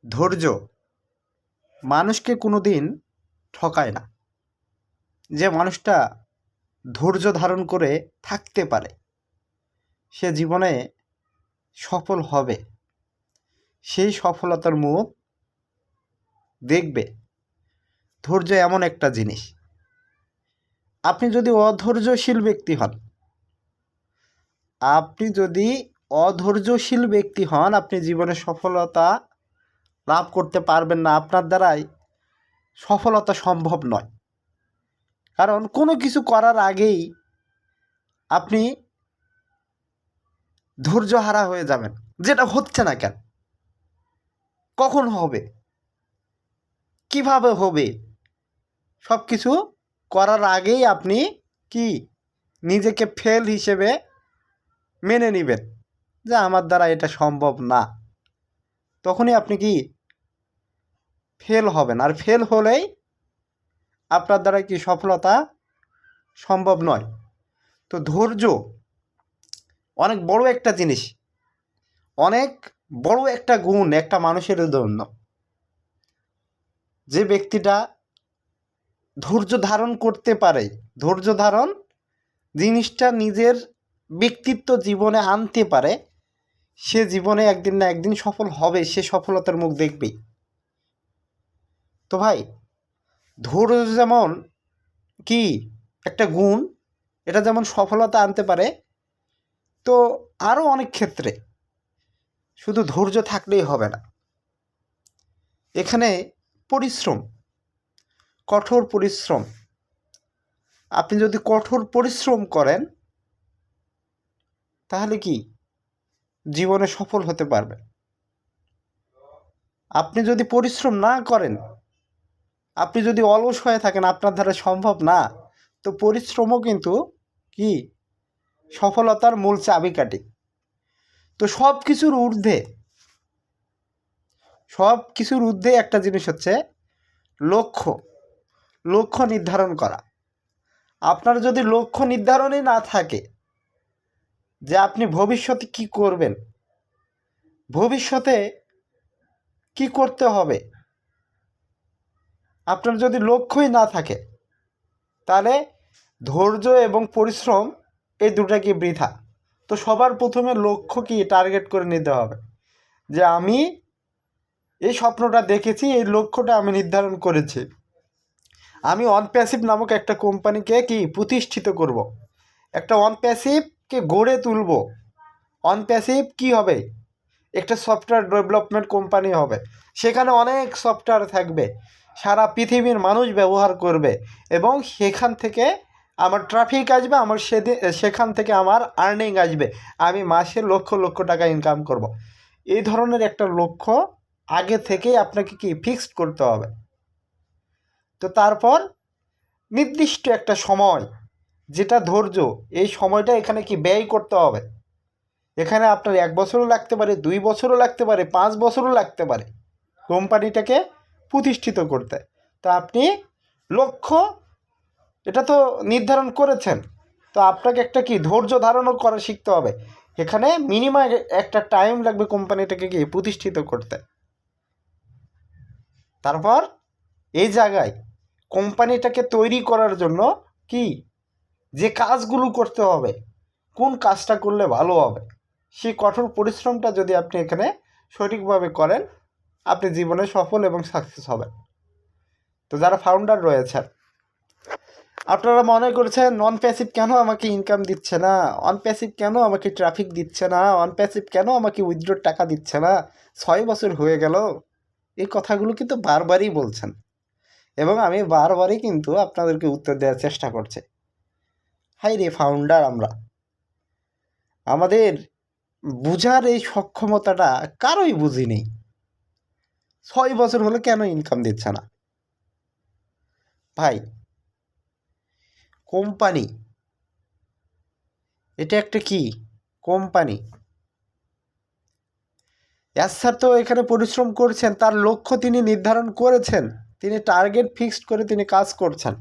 ধৈর্য মানুষকে কোনো দিন ঠকায় না। যে মানুষটা ধৈর্য ধারণ করে থাকতে পারে সে জীবনে সফল হবে, সেই সফলতার মুখ দেখবে। ধৈর্য এমন একটা জিনিস, আপনি যদি অধৈর্যশীল ব্যক্তি হন, আপনি জীবনে সফলতা লাভ করতে পারবেন না। আপনার দ্বারাই সফলতা সম্ভব নয়। কারণ কোনো কিছু করার আগেই আপনি ধৈর্যহারা হয়ে যাবেন, যেটা হচ্ছে না কেন, কখন হবে, কিভাবে হবে, সব কিছু করার আগেই আপনি কি নিজেকে ফেল হিসেবে মেনে নেবেন যে আমার দ্বারা এটা সম্ভব না। তখনই আপনি কি ফেল হবেন, আর ফেল হলেই আপনার দ্বারা কি সফলতা সম্ভব নয়। তো ধৈর্য অনেক বড় একটা জিনিস, অনেক বড় একটা গুণ একটা মানুষের জন্য। যে ব্যক্তিটা ধৈর্য ধারণ করতে পারে, ধৈর্য ধারণ জিনিসটা নিজের ব্যক্তিত্ব জীবনে আনতে পারে, সে জীবনে একদিন না একদিন সফল হবে, সে সফলতার মুখ দেখবেই। তো ভাই, ধৈর্য যেমন কি একটা গুণ, এটা যেমন সফলতা আনতে পারে, তো আরও অনেক ক্ষেত্রে শুধু ধৈর্য থাকলেই হবে না। এখানে পরিশ্রম, কঠোর পরিশ্রম, আপনি যদি কঠোর পরিশ্রম করেন তাহলে কি জীবনে সফল হতে পারবেন। আপনি যদি পরিশ্রম না করেন, আপনি যদি অলস হয়ে থাকেন, আপনার দ্বারা সম্ভব না, তো পরিশ্রমও কিন্তু কি সফলতার মূল চাবিকাঠি। তো সব কিছুর ঊর্ধ্বে একটা জিনিস হচ্ছে লক্ষ্য। লক্ষ্য নির্ধারণ করা। আপনার যদি লক্ষ্য নির্ধারণই না থাকে যে আপনি ভবিষ্যতে কি করবেন, ভবিষ্যতে কি করতে হবে, আপনার যদি লক্ষ্যই না থাকে, তাহলে ধৈর্য এবং পরিশ্রম এই দুটা কি বৃথা। তো সবার প্রথমে লক্ষ্য কি টার্গেট করে নিতে হবে, যে আমি এই স্বপ্নটা দেখেছি, এই লক্ষ্যটা আমি নির্ধারণ করেছি, আমি অনপ্যাসিভ নামক একটা কোম্পানিকে কি প্রতিষ্ঠিত করব, একটা অনপ্যাসিভকে গড়ে তুলব। অনপ্যাসিভ কি হবে, একটা সফটওয়্যার ডেভেলপমেন্ট কোম্পানি হবে, সেখানে অনেক সফটওয়্যার থাকবে, সারা পৃথিবীর মানুষ ব্যবহার করবে, এবং সেখান থেকে আমার ট্রাফিক আসবে, আমার সেখান থেকে আমার আর্নিং আসবে, আমি মাসে লক্ষ লক্ষ টাকা ইনকাম করব। এই ধরনের একটা লক্ষ্য আগে থেকেই আপনাকে কি ফিক্সড করতে হবে। তো তারপর নির্দিষ্ট একটা সময়, যেটা ধৈর্য, এই সময়টা এখানে কি ব্যয় করতে হবে। এখানে আপনার 1 বছরও লাগতে পারে, 2 বছরও লাগতে পারে, 5 বছরও লাগতে পারে কোম্পানিটাকে প্রতিষ্ঠিত করতে। তা আপনি লক্ষ্য এটা তো নির্ধারণ করেছেন, তো আপনাকে একটা কি ধৈর্য ধারণও করা শিখতে হবে। এখানে মিনিমাম একটা টাইম লাগবে কোম্পানিটাকে কি প্রতিষ্ঠিত করতে। তারপর এই জায়গায় কোম্পানিটাকে তৈরি করার জন্য কি যে কাজগুলো করতে হবে, কোন কাজটা করলে ভালো হবে, সেই কঠোর পরিশ্রমটা যদি আপনি এখানে সঠিকভাবে করেন, আপনি জীবনে সফল এবং সাকসেস হবেন। তো যারা ফাউন্ডার রয়েছেন, আপনারা মনে করছেন নন প্যাসিভ কেন আমাকে ইনকাম দিচ্ছে না, অনপ্যাসিভ কেন আমাকে ট্রাফিক দিচ্ছে না, অনপ্যাসিভ কেন আমাকে উইথড্রর টাকা দিচ্ছে না, 6 বছর হয়ে গেল। এই কথাগুলো কিন্তু বারবারই বলছেন, এবং আমি বারবারই কিন্তু আপনাদেরকে উত্তর দেওয়ার চেষ্টা করছি। হাই রে ফাউন্ডার, আমাদের বুঝার এই সক্ষমতাটা কারোই বুঝি নেই। 6 বছর হলে কেন ইনকাম দিচ্ছে না। ভাই, কোম্পানি, এটা একটা কি কোম্পানি। স্যার তো এখানে পরিশ্রম করছেন, তার লক্ষ্য তিনি নির্ধারণ করেছেন, তিনি টার্গেট ফিক্সড করে তিনি কাজ করছেন।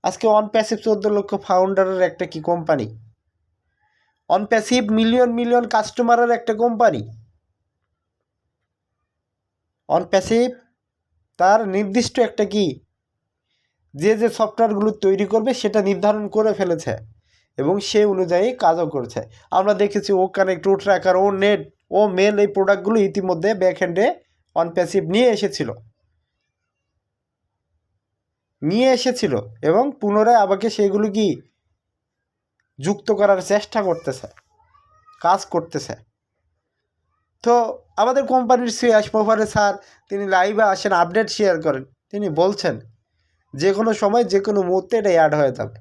আজকে অনপ্যাসিভ 14 লক্ষ ফাউন্ডারের একটা কি কোম্পানি, অনপ্যাসিভ মিলিয়ন মিলিয়ন কাস্টমারের একটা কোম্পানি। অন প্যাসিভ তার নির্দিষ্ট একটা কি যে সফটওয়্যারগুলো তৈরি করবে সেটা নির্ধারণ করে ফেলেছে এবং সে অনুযায়ী কাজও করছে। আমরা দেখেছি ও কানেক্ট, ও ট্র্যাকার, ও নেট, ও মেল, এই প্রোডাক্টগুলো ইতিমধ্যে ব্যাকহ্যান্ডে অন প্যাসিভ নিয়ে এসেছিল এবং পুনরায় আমাকে সেগুলো কি যুক্ত করার চেষ্টা করতেছে, কাজ করতেছে। তো আমাদের কোম্পানির সিএস প্রোফারে স্যার তিনি লাইভে আসেন, আপডেট শেয়ার করেন, তিনি বলছেন যে কোনো সময় যে কোনো মুহূর্তে এটা অ্যাড হয়ে যাবে।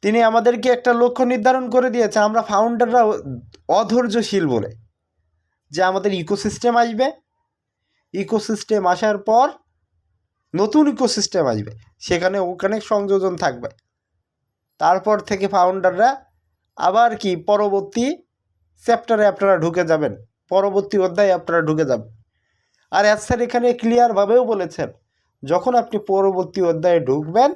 তিনি আমাদেরকে একটা লক্ষ্য নির্ধারণ করে দিয়েছে, আমরা ফাউন্ডাররা অধৈর্যশীল বলে, যে আমাদের ইকোসিস্টেম আসবে, ইকোসিস্টেম আসার পর নতুন ইকোসিস্টেম আসবে, সেখানে ওখানে সংযোজন থাকবে, তারপর থেকে ফাউন্ডাররা আবার কি পরবর্তী চ্যাপ্টারে আপনারা ঢুকে যাবেন, পরবর্তী অধ্যায়ে আপনারা ঢুকে যাবেন। আর স্যার এখানে ক্লিয়ারভাবেও বলেছেন, যখন আপনি পরবর্তী অধ্যায়ে ঢুকবেন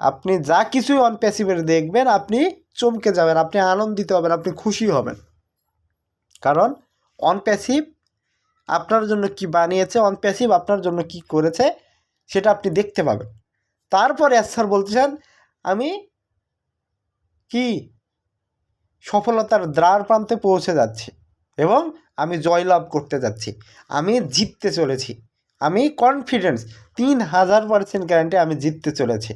আপনি যা কিছুই অন প্যাসিভের দেখবেন আপনি চমকে যাবেন, আপনি আনন্দিত হবেন, আপনি খুশি হবেন। কারণ অন প্যাসিভ আপনার জন্য কি বানিয়েছে, অন প্যাসিভ আপনার জন্য কি করেছে সেটা আপনি দেখতে পাবেন। তারপরে স্যার বলতেছেন আমি কি সফলতার দ্বার প্রান্তে পৌঁছে যাচ্ছি এবং আমি জয়লাভ করতে যাচ্ছি, আমি জিততে চলেছি, আমি কনফিডেন্স 3000% গ্যারান্টি আমি জিততে চলেছি।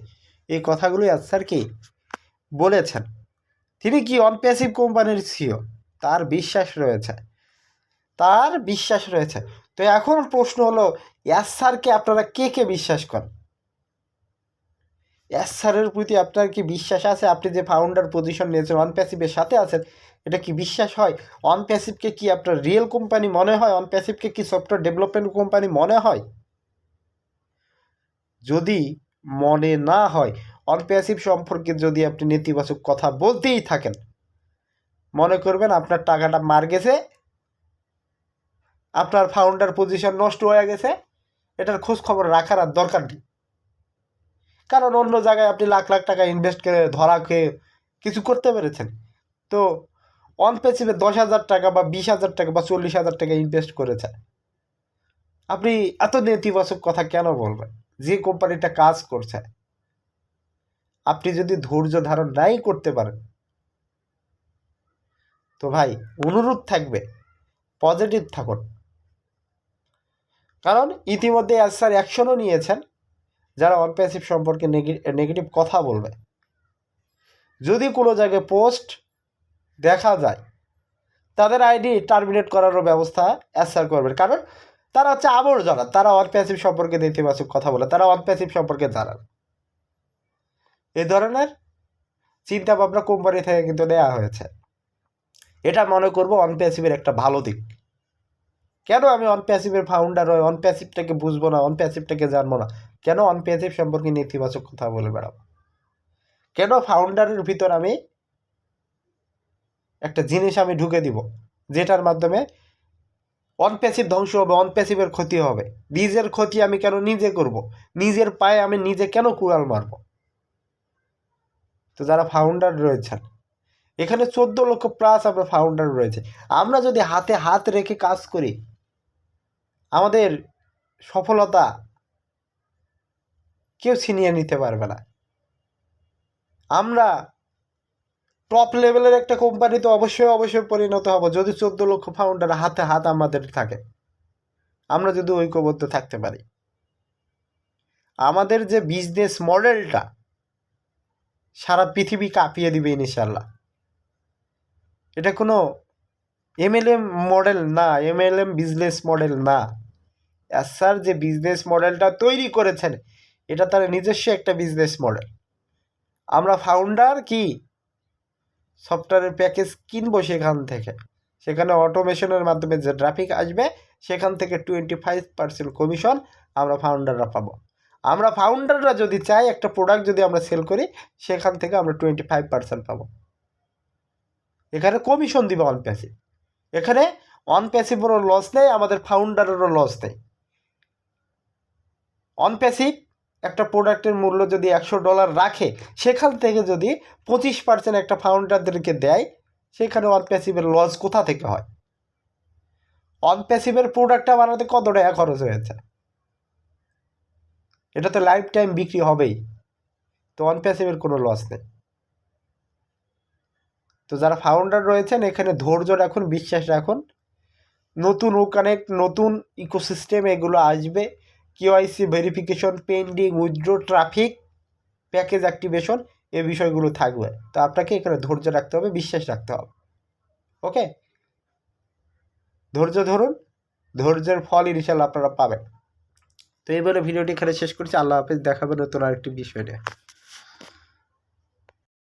এই কথাগুলোই স্যার কি বলেছেন। তিনি কি অন প্যাসিভ কোম্পানির সিও, তার বিশ্বাস রয়েছে। তো এখন প্রশ্ন হলো স্যারকে আপনারা কে বিশ্বাস করেন? স্যারের প্রতি আপনার কি বিশ্বাস আছে? আপনি যে ফাউন্ডার পজিশন নিয়েছেন, অন প্যাসিভের সাথে আছেন, এটা কি বিশ্বাস হয়? অন প্যাসিভকে কি আপনার রিয়েল কোম্পানি মনে হয়? অন প্যাসিভকে কি সফটওয়্যার ডেভেলপমেন্ট কোম্পানি মনে হয়? যদি মনে না হয়, অন প্যাসিভ সম্পর্কে যদি আপনি নেতিবাচক কথা বলতেই থাকেন, মনে করবেন আপনার টাকাটা মার গেছে, আপনার ফাউন্ডার পজিশন নষ্ট হয়ে গেছে, এটার খোঁজ খবর রাখার আর দরকার নেই। কারণ অন্য জায়গায় আপনি লাখ লাখ টাকা ইনভেস্ট করে ধরা খেয়ে কিছু করতে পেরেছেন, তো অন প্যাসিভে 10,000 টাকা বা 20,000 টাকা বা 40,000 টাকা ইনভেস্ট করেছে, আপনি এত নেতিবাচক কথা কেন বলবেন? যে কোম্পানিটা কাজ করছে, আপনি যদি ধৈর্য ধারণ নাই করতে পারেন, তো ভাই অনুরোধ থাকবে পজিটিভ থাকুন। কারণ ইতিমধ্যে স্যার অ্যাকশনও নিয়েছেন, যারা অন প্যাসিভ সম্পর্কে নেগেটিভ কথা বলবে, যদি কোনো জায়গায় পোস্ট দেখা যায় তাদের আইডি টার্মিনেট করারও ব্যবস্থা স্যার করবেন। কারণ তারা হচ্ছে আবর্জনা, তারা অন প্যাসিভ সম্পর্কে নেতিবাচক কথা বলে, তারা অন প্যাসিভ সম্পর্কে জানান। এ ধরনের চিন্তা ভাবনা কোম্পানি থেকে কিন্তু দেওয়া হয়েছে। এটা মনে করবো অন প্যাসিভের একটা ভালো দিক। কেন আমি অন প্যাসিভের ফাউন্ডার হয়ে অন প্যাসিভটাকে বুঝবো না, অন প্যাসিভটাকে জানবো না? কেন অন প্যাসিভ সম্পর্কে নেতিবাচক কথা বলে বেড়াবো? কেন ফাউন্ডারের ভিতর আমি একটা জিনিস আমি ঢুকে দিব যেটার মাধ্যমে অন প্যাসিভ ধ্বংস হবে, অন প্যাসিভের ক্ষতি হবে? নিজের ক্ষতি আমি কেন নিজে করব? নিজের পায়ে আমি নিজে কেন কুড়াল মারব? তো যারা ফাউন্ডার রয়েছেন, এখানে 14 লক্ষ প্লাস আমরা ফাউন্ডার রয়েছে, আমরা যদি হাতে হাত রেখে কাজ করি, আমাদের সফলতা কেউ ছিনিয়ে নিতে পারবে না। আমরা টপ লেভেলের একটা কোম্পানিতে অবশ্যই পরিণত হব যদি 14 লক্ষ ফাউন্ডার হাতে হাত আমাদের থাকে, আমরা যদি ঐক্যবদ্ধ থাকতে পারি। আমাদের যে বিজনেস মডেলটা সারা পৃথিবী কাঁপিয়ে দিবে ইনশাল্লাহ। এটা কোনো এমএলএম মডেল না, এমএলএম বিজনেস মডেল না। স্যার যে বিজনেস মডেলটা তৈরি করেছেন এটা তার নিজস্ব একটা বিজনেস মডেল। আমরা ফাউন্ডার কি সফটওয়্যারের প্যাকেজ কিনবো, সেখানে অটোমেশনের মাধ্যমে যে ট্রাফিক আসবে সেখান থেকে 25% কমিশন আমরা ফাউন্ডাররা পাবো। আমরা ফাউন্ডাররা যদি চাই একটা প্রোডাক্ট যদি আমরা সেল করি, সেখান থেকে আমরা 25% পাবো। এখানে কমিশন দিবে অন প্যাসিভ। এখানে অন প্যাসিভেরও লস নেই, আমাদের ফাউন্ডারেরও লস নেই। অন প্যাসিভ একটা প্রোডাক্টের মূল্য যদি $100 রাখে, সেখান থেকে যদি 25% একটা ফাউন্ডারদেরকে দেয়, সেখানে অন প্যাসিভের লস কোথা থেকে হয়? অন প্যাসিভের প্রোডাক্টটা বানাতে কত টাকা খরচ হয়েছে, এটা তো লাইফ টাইম বিক্রি হবেই, তো অন প্যাসিভের কোনো লস নেই। তো যারা ফাউন্ডার রয়েছেন এখানে ধৈর্য রাখুন, বিশ্বাস রাখুন, নতুন ও কানেক্ট, নতুন ইকোসিস্টেম এগুলো আসবে, KYC verification, pending, withdraw, traffic, package activation, এই বিষয়গুলো থাকবে। তো আপনাকে এখানে ধৈর্য রাখতে হবে, বিশ্বাস রাখতে হবে। ওকে, ধৈর্য ধরুন, ধৈর্যের ফল ইনশাল্লাহ আপনারা পাবেন। তো এই বলে ভিডিওটি এখানে শেষ করছি। আল্লাহ হাফেজ, দেখাবেন নতুন আরেকটি বিষয় নিয়ে।